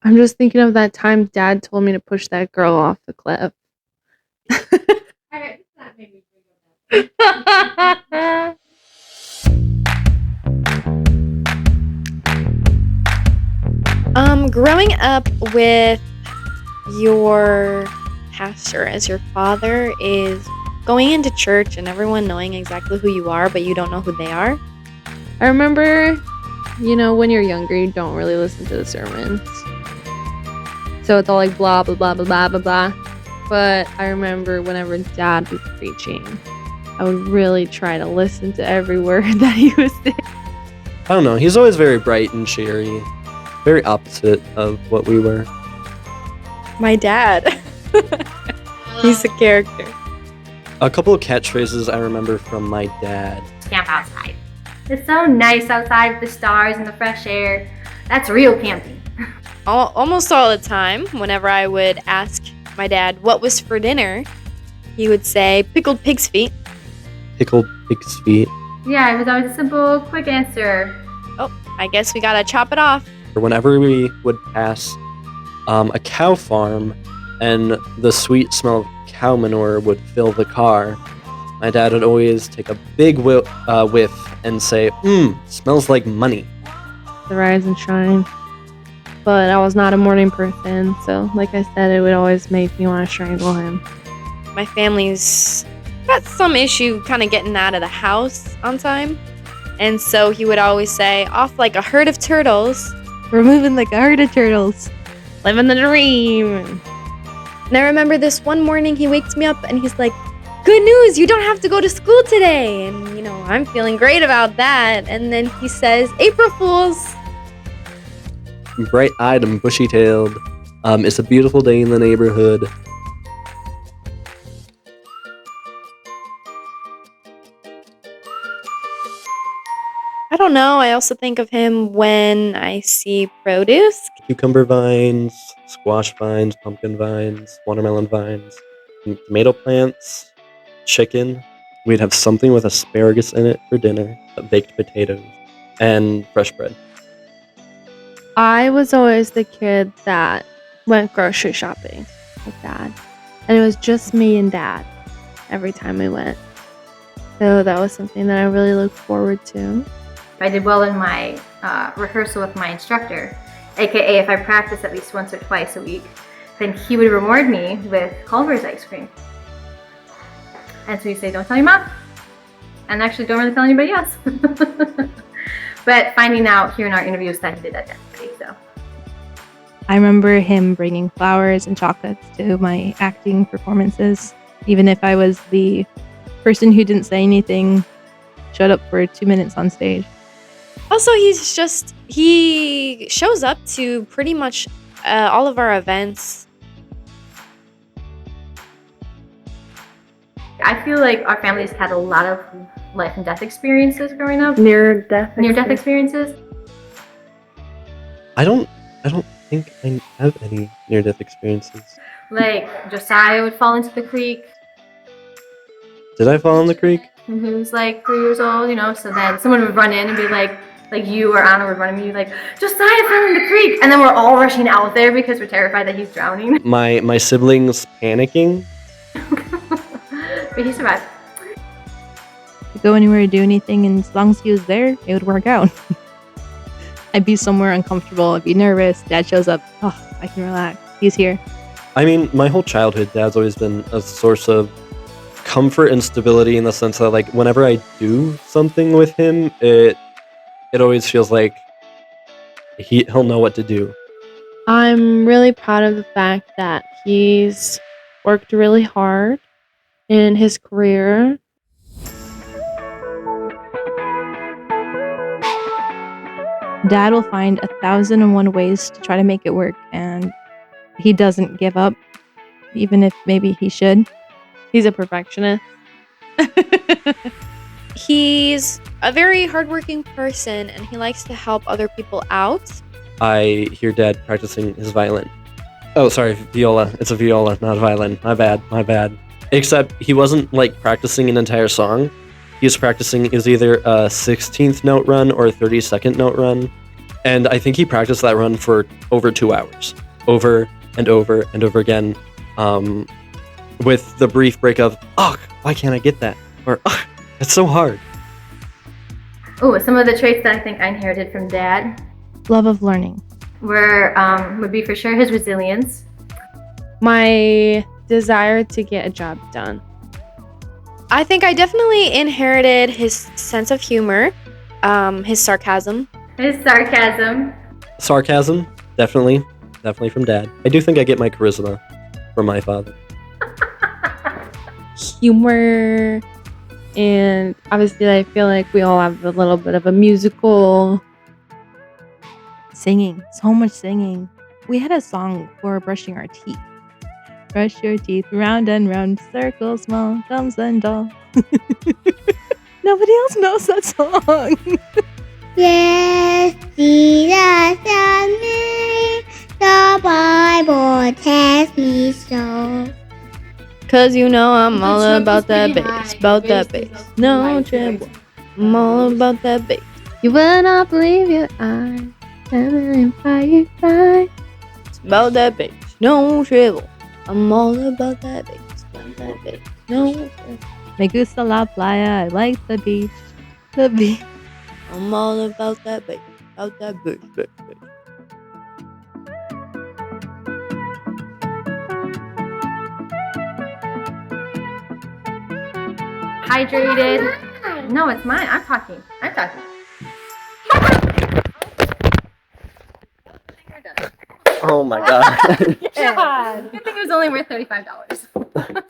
I'm just thinking of that time Dad told me to push that girl off the cliff. Alright, that made me think of that. Growing up with your pastor as your father is going into church and everyone knowing exactly who you are, but you don't know who they are. I remember, when you're younger, you don't really listen to the sermons. So it's all like blah, blah, blah, blah, blah, blah, blah. But I remember whenever Dad was preaching, I would really try to listen to every word that he was saying. I don't know. He's always very bright and cheery. Very opposite of what we were. My dad. He's a character. A couple of catchphrases I remember from my dad. Camp outside. It's so nice outside with the stars and the fresh air. That's real camping. Almost all the time, whenever I would ask my dad what was for dinner, he would say pickled pig's feet. Pickled pig's feet. Yeah, it was always a simple, quick answer. Oh, I guess we gotta chop it off. Whenever we would pass a cow farm and the sweet smell of cow manure would fill the car, my dad would always take a big whiff and say, smells like money. The rise and shine. But I was not a morning person, so like I said, it would always make me want to strangle him. My family's got some issue kind of getting out of the house on time. And so he would always say, off like a herd of turtles. We're moving like a herd of turtles. Living the dream. And I remember this one morning he wakes me up and he's like, good news, you don't have to go to school today. And, I'm feeling great about that. And then he says, April Fools. Bright-eyed and bushy-tailed. It's a beautiful day in the neighborhood. I don't know. I also think of him when I see produce. Cucumber vines, squash vines, pumpkin vines, watermelon vines, tomato plants, chicken. We'd have something with asparagus in it for dinner, baked potatoes, and fresh bread. I was always the kid that went grocery shopping with Dad. And it was just me and Dad every time we went. So that was something that I really looked forward to. If I did well in my rehearsal with my instructor, aka if I practiced at least once or twice a week, then he would reward me with Culver's ice cream. And so he'd say, don't tell your mom. And actually don't really tell anybody else. But finding out here in our interviews that he did that definitely, so. I remember him bringing flowers and chocolates to my acting performances, even if I was the person who didn't say anything, showed up for 2 minutes on stage. Also, he shows up to pretty much all of our events. I feel like our families had a lot of life and death experiences growing up. Near-death experiences. I don't think I have any near-death experiences. Like Josiah would fall into the creek. Did I fall in the creek? He was like 3 years old, so then someone would run in and be like you or Anna would run in and be like, Josiah fell in the creek! And then we're all rushing out there because we're terrified that he's drowning. My siblings panicking. But he survived. To go anywhere to do anything, and as long as he was there, it would work out. I'd be somewhere uncomfortable, I'd be nervous, Dad shows up, I can relax, he's here. I mean, my whole childhood, Dad's always been a source of comfort and stability in the sense that, like, whenever I do something with him, it always feels like he'll know what to do. I'm really proud of the fact that he's worked really hard in his career. Dad will find 1,001 ways to try to make it work, and he doesn't give up, even if maybe he should. He's a perfectionist. He's a very hardworking person, and he likes to help other people out. I hear Dad practicing his violin. Oh, sorry, viola. It's a viola, not a violin. My bad. Except he wasn't, practicing an entire song. He was practicing, it was either a 16th note run or a 32nd note run. And I think he practiced that run for over 2 hours, over and over and over again, with the brief break of, ugh, why can't I get that? Or, ugh, it's so hard. Oh, some of the traits that I think I inherited from Dad Love of learning. would be for sure his resilience. My desire to get a job done. I think I definitely inherited his sense of humor, his sarcasm. His sarcasm. Sarcasm, definitely from Dad. I do think I get my charisma from my father. Humor. And obviously, I feel like we all have a little bit of a musical. Singing. So much singing. We had a song for brushing our teeth. Brush your teeth round and round, circle small, thumbs and all. Nobody else knows that song. Yes, Jesus and me, the Bible tells me so. Cause you know I'm all The about that trumpet's bass, pretty about high, that the bass. bass is No high, tremble. the I'm all about that bass. You will not believe your eyes. And firefly. It's about that bass, no trouble. I'm all about that bass, about that bass, no trouble. Me gusta la playa. I like the beach. The beach. I'm all about that bass, about that bass, bass, bass. Hydrated. No, it's mine. I'm talking. Oh my god. Good thing it was only worth $35.